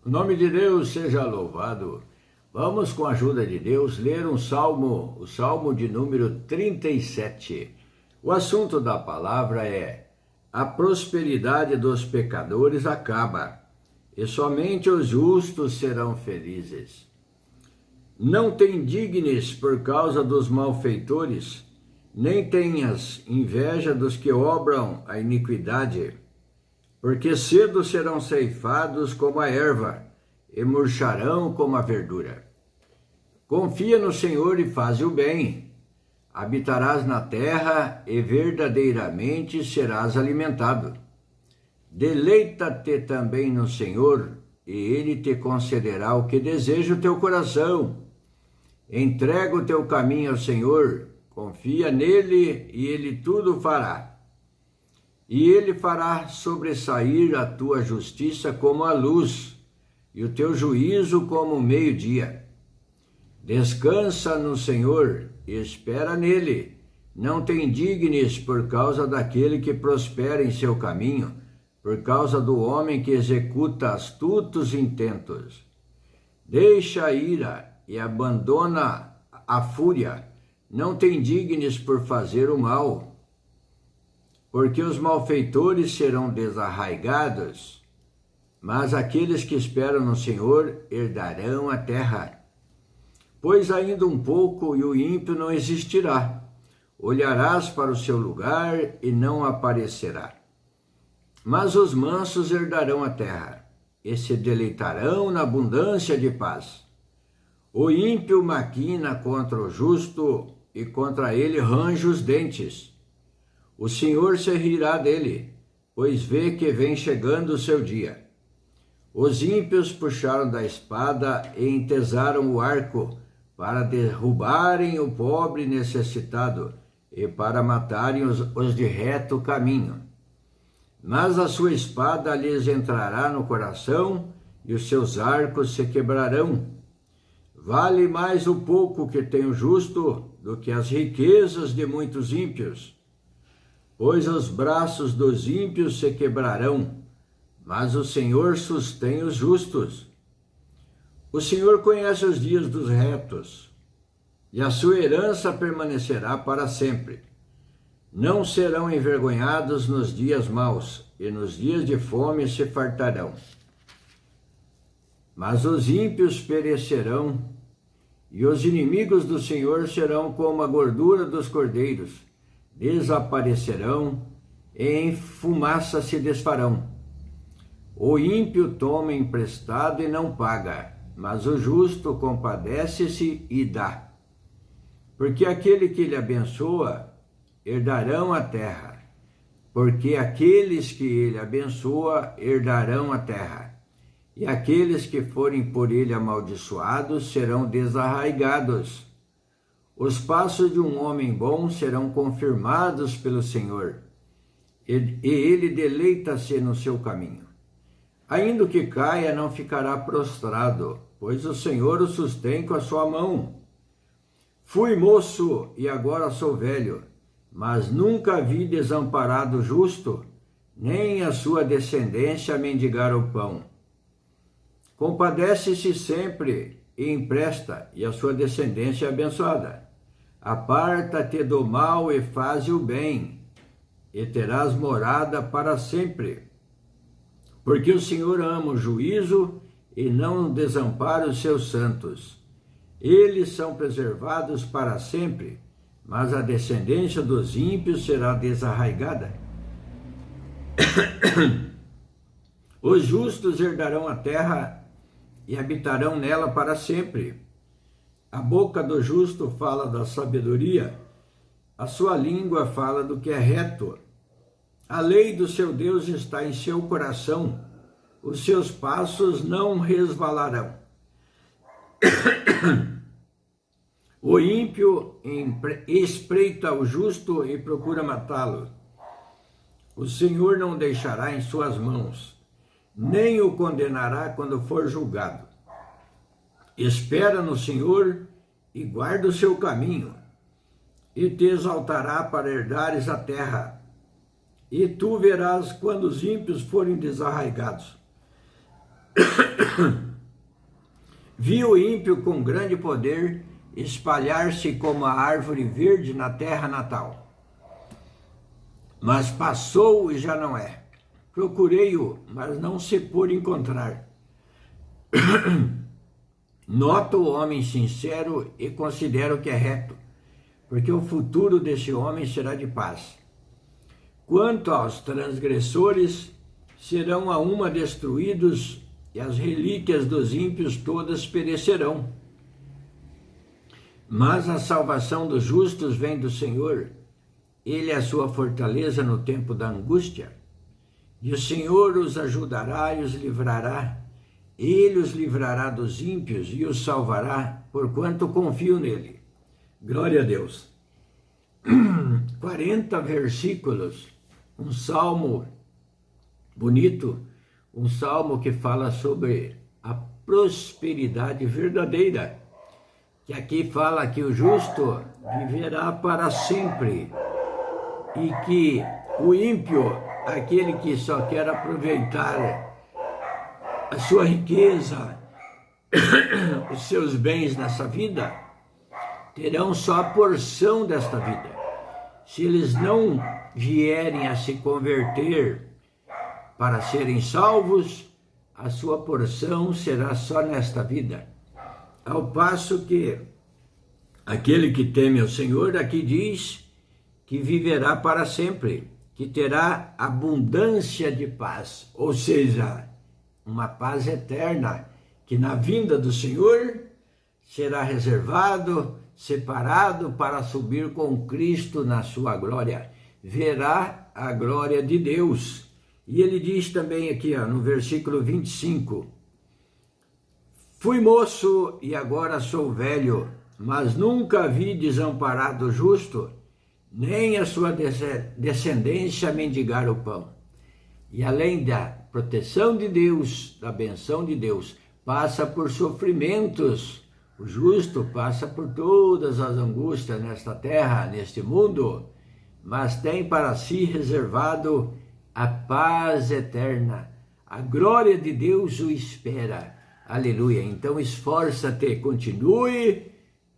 O nome de Deus seja louvado. Vamos, com a ajuda de Deus, ler um salmo, o salmo de número 37. O assunto da palavra é: a prosperidade dos pecadores acaba, e somente os justos serão felizes. Não te indignes por causa dos malfeitores, nem tenhas inveja dos que obram a iniquidade, porque cedo serão ceifados como a erva, e murcharão como a verdura. Confia no Senhor e faze o bem, habitarás na terra e verdadeiramente serás alimentado. Deleita-te também no Senhor, e Ele te concederá o que deseja o teu coração. Entrega o teu caminho ao Senhor, confia nele e Ele tudo fará. E Ele fará sobressair a tua justiça como a luz, e o teu juízo como o meio-dia. Descansa no Senhor e espera nele. Não te indignes por causa daquele que prospera em seu caminho, por causa do homem que executa astutos intentos. Deixa a ira e abandona a fúria. Não te indignes por fazer o mal, porque os malfeitores serão desarraigados, mas aqueles que esperam no Senhor herdarão a terra. Pois ainda um pouco e o ímpio não existirá. Olharás para o seu lugar e não aparecerá. Mas os mansos herdarão a terra e se deleitarão na abundância de paz. O ímpio maquina contra o justo e contra ele range os dentes. O Senhor se rirá dele, pois vê que vem chegando o seu dia. Os ímpios puxaram da espada e entesaram o arco para derrubarem o pobre necessitado e para matarem os de reto caminho. Mas a sua espada lhes entrará no coração e os seus arcos se quebrarão. Vale mais o pouco que tem o justo do que as riquezas de muitos ímpios, pois os braços dos ímpios se quebrarão, mas o Senhor sustém os justos. O Senhor conhece os dias dos retos, e a sua herança permanecerá para sempre. Não serão envergonhados nos dias maus, e nos dias de fome se fartarão. Mas os ímpios perecerão, e os inimigos do Senhor serão como a gordura dos cordeiros, desaparecerão e em fumaça se desfarão. O ímpio toma emprestado e não paga, mas o justo compadece-se e dá. Porque aquele que lhe abençoa herdarão a terra, porque aqueles que ele abençoa herdarão a terra, e aqueles que forem por ele amaldiçoados serão desarraigados. Os passos de um homem bom serão confirmados pelo Senhor, e ele deleita-se no seu caminho. Ainda que caia, não ficará prostrado, pois o Senhor o sustém com a sua mão. Fui moço e agora sou velho, mas nunca vi desamparado justo, nem a sua descendência mendigar o pão. Compadece-se sempre e empresta, e a sua descendência é abençoada. Aparta-te do mal e faze o bem, e terás morada para sempre. Porque o Senhor ama o juízo e não desampara os seus santos. Eles são preservados para sempre, mas a descendência dos ímpios será desarraigada. Os justos herdarão a terra e habitarão nela para sempre. A boca do justo fala da sabedoria, a sua língua fala do que é reto. A lei do seu Deus está em seu coração, os seus passos não resvalarão. O ímpio espreita o justo e procura matá-lo. O Senhor não deixará em suas mãos, nem o condenará quando for julgado. Espera no Senhor e guarda o seu caminho, e te exaltará para herdares a terra. E tu verás quando os ímpios forem desarraigados. Vi o ímpio com grande poder espalhar-se como a árvore verde na terra natal. Mas passou e já não é. Procurei-o, mas não se pôde encontrar. Noto o homem sincero e considero que é reto, porque o futuro desse homem será de paz. Quanto aos transgressores, serão a uma destruídos, e as relíquias dos ímpios todas perecerão. Mas a salvação dos justos vem do Senhor. Ele é a sua fortaleza no tempo da angústia. E o Senhor os ajudará e os livrará. Ele os livrará dos ímpios e os salvará, porquanto confio nele. Glória a Deus. 40 versículos, um salmo bonito, um salmo que fala sobre a prosperidade verdadeira, que aqui fala que o justo viverá para sempre e que o ímpio, aquele que só quer aproveitar a sua riqueza, os seus bens nessa vida, terão só a porção desta vida. Se eles não vierem a se converter para serem salvos, a sua porção será só nesta vida. Ao passo que aquele que teme ao Senhor, aqui diz que viverá para sempre, que terá abundância de paz, ou seja, uma paz eterna, que na vinda do Senhor será reservado, separado para subir com Cristo na sua glória. Verá a glória de Deus. E ele diz também aqui, no versículo 25, fui moço e agora sou velho, mas nunca vi desamparado o justo, nem a sua descendência mendigar o pão. E além da proteção de Deus, da benção de Deus, passa por sofrimentos. O justo passa por todas as angústias nesta terra, neste mundo, mas tem para si reservado a paz eterna. A glória de Deus o espera. Aleluia. Então esforça-te, continue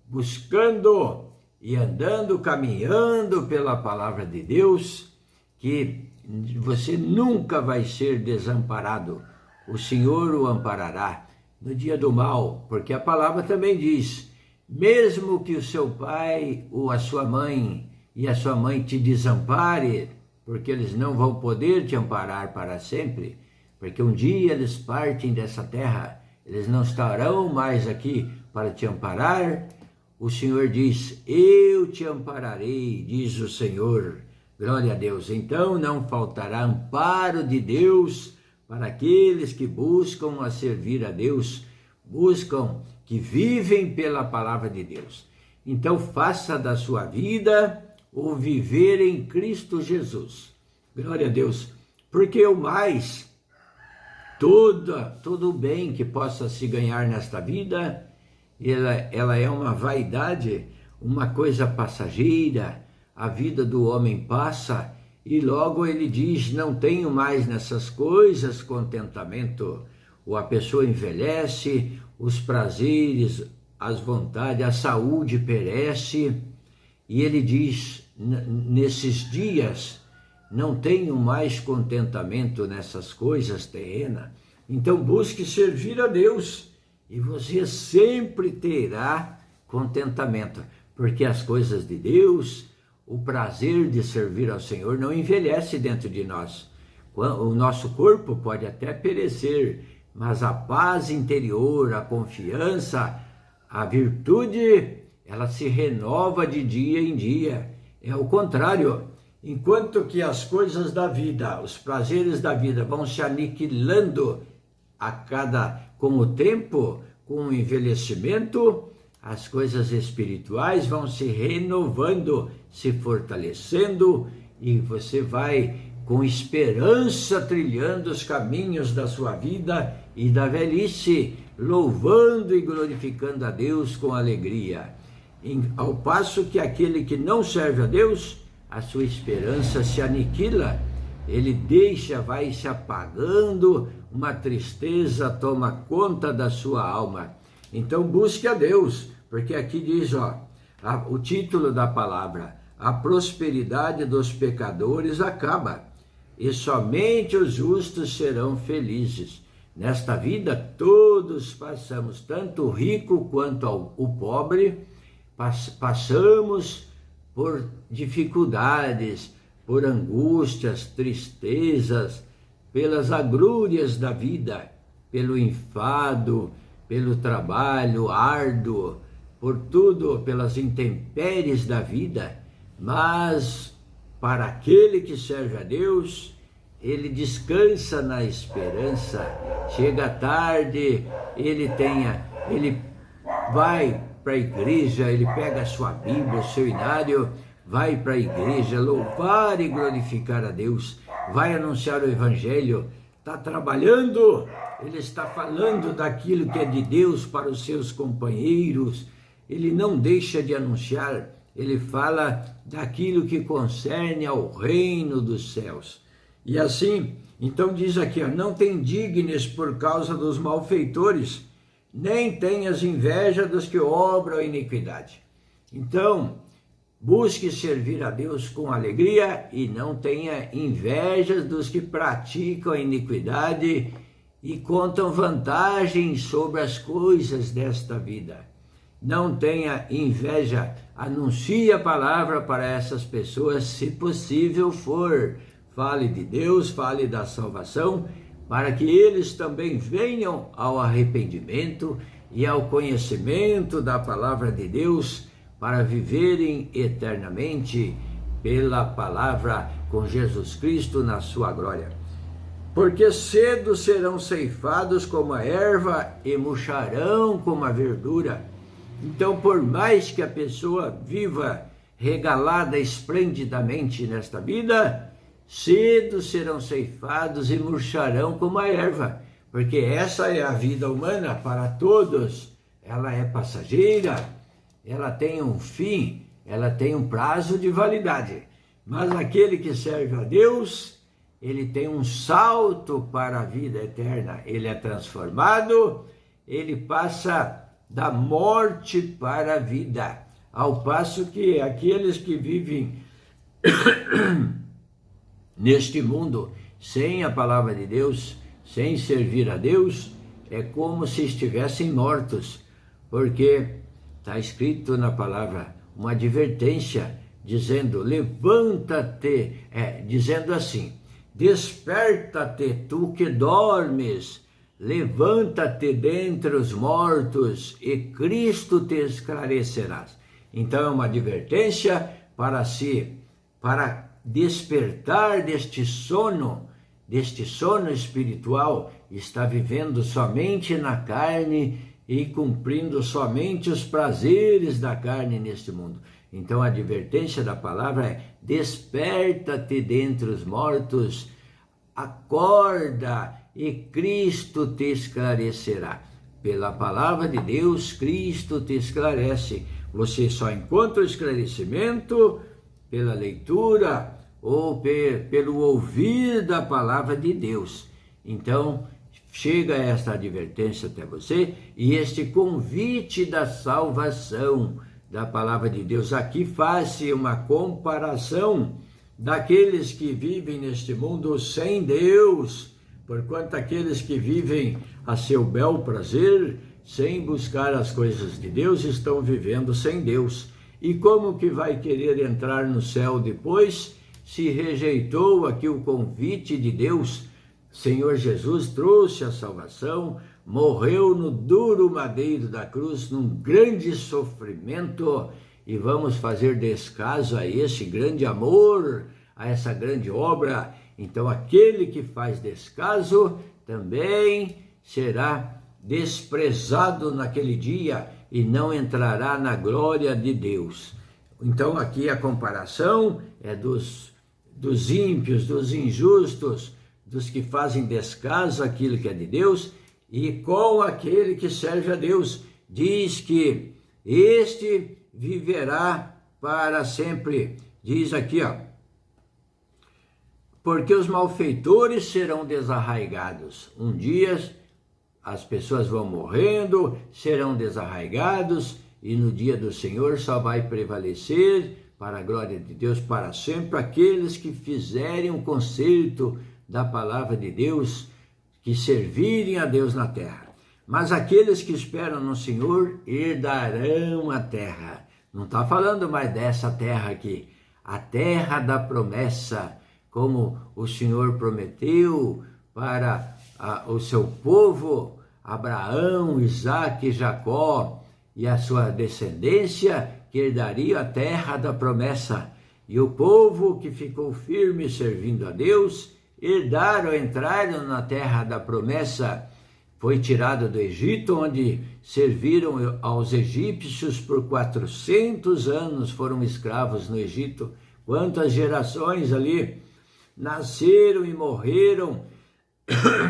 buscando e andando, caminhando pela palavra de Deus, que você nunca vai ser desamparado. O Senhor o amparará no dia do mal, porque a palavra também diz, mesmo que o seu pai ou a sua mãe e a sua mãe te desampare, porque eles não vão poder te amparar para sempre, porque um dia eles partem dessa terra, eles não estarão mais aqui para te amparar. O Senhor diz, eu te ampararei, diz o Senhor. Glória a Deus. Então não faltará amparo de Deus para aqueles que buscam a servir a Deus, buscam, que vivem pela palavra de Deus. Então faça da sua vida o viver em Cristo Jesus. Glória a Deus. Porque o mais, todo o bem que possa se ganhar nesta vida, ela é uma vaidade, uma coisa passageira. A vida do homem passa e logo ele diz, não tenho mais nessas coisas contentamento. Ou a pessoa envelhece, os prazeres, as vontades, a saúde perece. E ele diz, nesses dias, não tenho mais contentamento nessas coisas terrenas. Então busque servir a Deus e você sempre terá contentamento. Porque as coisas de Deus, o prazer de servir ao Senhor não envelhece dentro de nós. O nosso corpo pode até perecer, mas a paz interior, a confiança, a virtude, ela se renova de dia em dia. É o contrário. Enquanto que as coisas da vida, os prazeres da vida vão se aniquilando com o tempo, com o envelhecimento, as coisas espirituais vão se renovando, se fortalecendo, e você vai com esperança trilhando os caminhos da sua vida e da velhice, louvando e glorificando a Deus com alegria. Ao passo que aquele que não serve a Deus, a sua esperança se aniquila, ele vai se apagando, uma tristeza toma conta da sua alma. Então busque a Deus, porque aqui diz, o título da palavra: a prosperidade dos pecadores acaba, e somente os justos serão felizes. Nesta vida todos passamos, tanto o rico quanto o pobre, passamos por dificuldades, por angústias, tristezas, pelas agrúrias da vida, pelo enfado, pelo trabalho árduo, por tudo, pelas intempéries da vida. Mas para aquele que serve a Deus, ele descansa na esperança. Chega tarde, ele vai para a igreja, ele pega a sua Bíblia, o seu inário, vai para a igreja louvar e glorificar a Deus, vai anunciar o Evangelho, está trabalhando, ele está falando daquilo que é de Deus para os seus companheiros, ele não deixa de anunciar, ele fala daquilo que concerne ao reino dos céus. E assim, então diz aqui, não te indignes por causa dos malfeitores, nem tenhas inveja dos que obram iniquidade. Então, busque servir a Deus com alegria e não tenha inveja dos que praticam a iniquidade e contam vantagens sobre as coisas desta vida. Não tenha inveja, anuncie a palavra para essas pessoas, se possível for. Fale de Deus, fale da salvação, para que eles também venham ao arrependimento e ao conhecimento da palavra de Deus, para viverem eternamente pela palavra com Jesus Cristo na sua glória. Porque cedo serão ceifados como a erva e murcharão como a verdura. Então, por mais que a pessoa viva regalada esplendidamente nesta vida, cedo serão ceifados e murcharão como a erva, porque essa é a vida humana para todos. Ela é passageira, ela tem um fim, ela tem um prazo de validade, mas aquele que serve a Deus, ele tem um salto para a vida eterna, ele é transformado, ele passa da morte para a vida, ao passo que aqueles que vivem neste mundo, sem a palavra de Deus, sem servir a Deus, é como se estivessem mortos, porque está escrito na palavra uma advertência, dizendo, levanta-te, dizendo assim, desperta-te tu que dormes, levanta-te dentre os mortos e Cristo te esclarecerás. Então é uma advertência para despertar deste sono espiritual, está vivendo somente na carne e cumprindo somente os prazeres da carne neste mundo. Então a advertência da palavra é, desperta-te dentre os mortos, acorda e Cristo te esclarecerá. Pela palavra de Deus, Cristo te esclarece. Você só encontra o esclarecimento pela leitura ou pelo ouvir da palavra de Deus. Então, chega esta advertência até você e este convite da salvação da palavra de Deus. Aqui faz-se uma comparação daqueles que vivem neste mundo sem Deus, porquanto aqueles que vivem a seu bel prazer, sem buscar as coisas de Deus, estão vivendo sem Deus. E como que vai querer entrar no céu depois, se rejeitou aqui o convite de Deus? Senhor Jesus trouxe a salvação, morreu no duro madeiro da cruz, num grande sofrimento, e vamos fazer descaso a esse grande amor, a essa grande obra. Então aquele que faz descaso também será desprezado naquele dia e não entrará na glória de Deus. Então aqui a comparação é dos ímpios, dos injustos, dos que fazem descaso aquilo que é de Deus, e com aquele que serve a Deus. Diz que este viverá para sempre. Diz aqui, porque os malfeitores serão desarraigados. Um dia as pessoas vão morrendo, serão desarraigados, e no dia do Senhor só vai prevalecer, para a glória de Deus, para sempre, aqueles que fizerem um conserto da palavra de Deus, que servirem a Deus na terra. Mas aqueles que esperam no Senhor herdarão a terra. Não está falando mais dessa terra aqui, a terra da promessa, como o Senhor prometeu para o seu povo, Abraão, Isaque e Jacó, e a sua descendência, que herdaria a terra da promessa. E o povo que ficou firme servindo a Deus, entraram na terra da promessa. Foi tirado do Egito, onde serviram aos egípcios por 400 anos, foram escravos no Egito. Quantas gerações ali nasceram e morreram,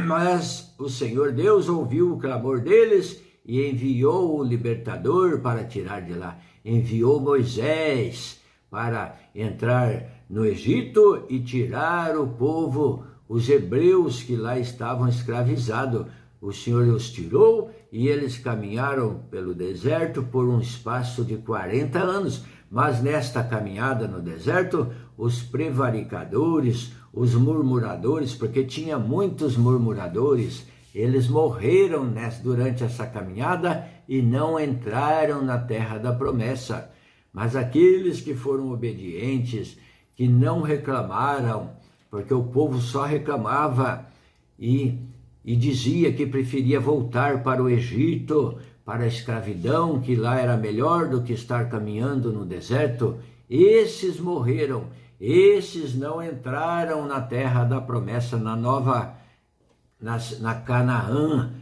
mas o Senhor Deus ouviu o clamor deles e enviou o libertador para tirar de lá. Enviou Moisés para entrar no Egito e tirar o povo, os hebreus que lá estavam escravizados. O Senhor os tirou e eles caminharam pelo deserto por um espaço de 40 anos. Mas nesta caminhada no deserto, os prevaricadores, os murmuradores, porque tinha muitos murmuradores, eles morreram durante essa caminhada e não entraram na terra da promessa. Mas aqueles que foram obedientes, que não reclamaram, porque o povo só reclamava e dizia que preferia voltar para o Egito, para a escravidão, que lá era melhor do que estar caminhando no deserto, esses morreram, esses não entraram na terra da promessa, na Canaã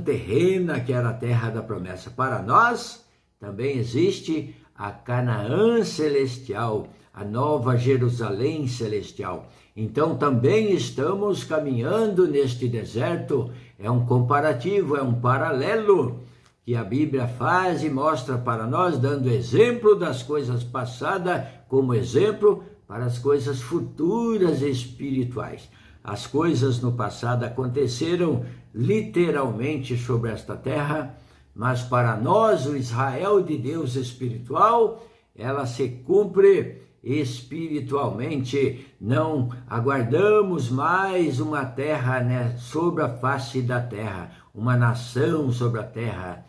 terrena, que era a terra da promessa. Para nós também existe a Canaã celestial, a nova Jerusalém celestial. Então também estamos caminhando neste deserto. É um comparativo, é um paralelo que a Bíblia faz e mostra para nós, dando exemplo das coisas passadas como exemplo para as coisas futuras e espirituais. As coisas no passado aconteceram literalmente sobre esta terra, mas para nós, o Israel de Deus espiritual, ela se cumpre espiritualmente. Não aguardamos mais uma terra, sobre a face da terra, uma nação sobre a terra,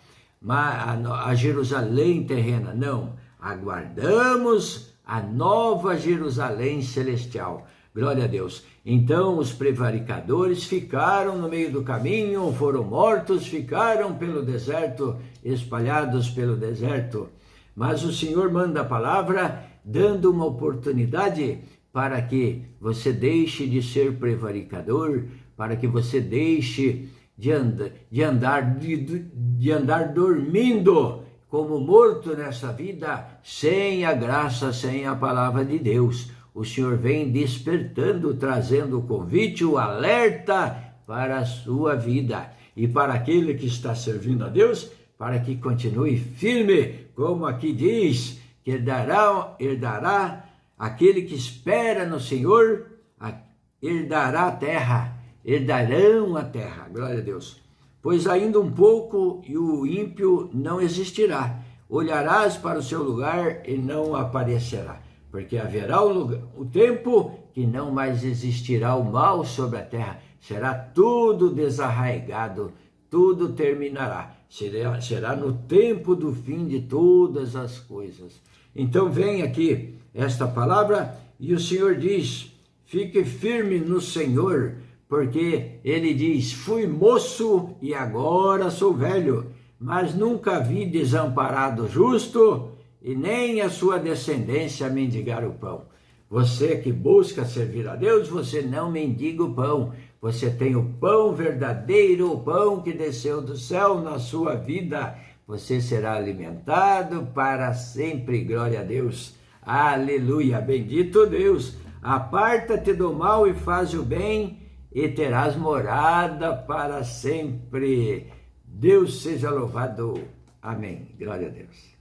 a Jerusalém terrena. Não, aguardamos a nova Jerusalém celestial. Glória a Deus. Então os prevaricadores ficaram no meio do caminho, foram mortos, ficaram pelo deserto, espalhados pelo deserto. Mas o Senhor manda a palavra, dando uma oportunidade para que você deixe de ser prevaricador, para que você deixe de andar dormindo como morto nessa vida, sem a graça, sem a palavra de Deus. O Senhor vem despertando, trazendo o convite, o alerta para a sua vida. E para aquele que está servindo a Deus, para que continue firme, como aqui diz, que herdará aquele que espera no Senhor, herdará a terra, herdarão a terra. Glória a Deus. Pois ainda um pouco e o ímpio não existirá. Olharás para o seu lugar e não aparecerá. Porque haverá o tempo que não mais existirá o mal sobre a terra. Será tudo desarraigado, tudo terminará. Será no tempo do fim de todas as coisas. Então vem aqui esta palavra e o Senhor diz, fique firme no Senhor, porque ele diz, fui moço e agora sou velho, mas nunca vi desamparado justo, e nem a sua descendência mendigar o pão. Você que busca servir a Deus, você não mendiga o pão. Você tem o pão verdadeiro, o pão que desceu do céu na sua vida. Você será alimentado para sempre. Glória a Deus. Aleluia. Bendito Deus. Aparta-te do mal e faz o bem, e terás morada para sempre. Deus seja louvado. Amém. Glória a Deus.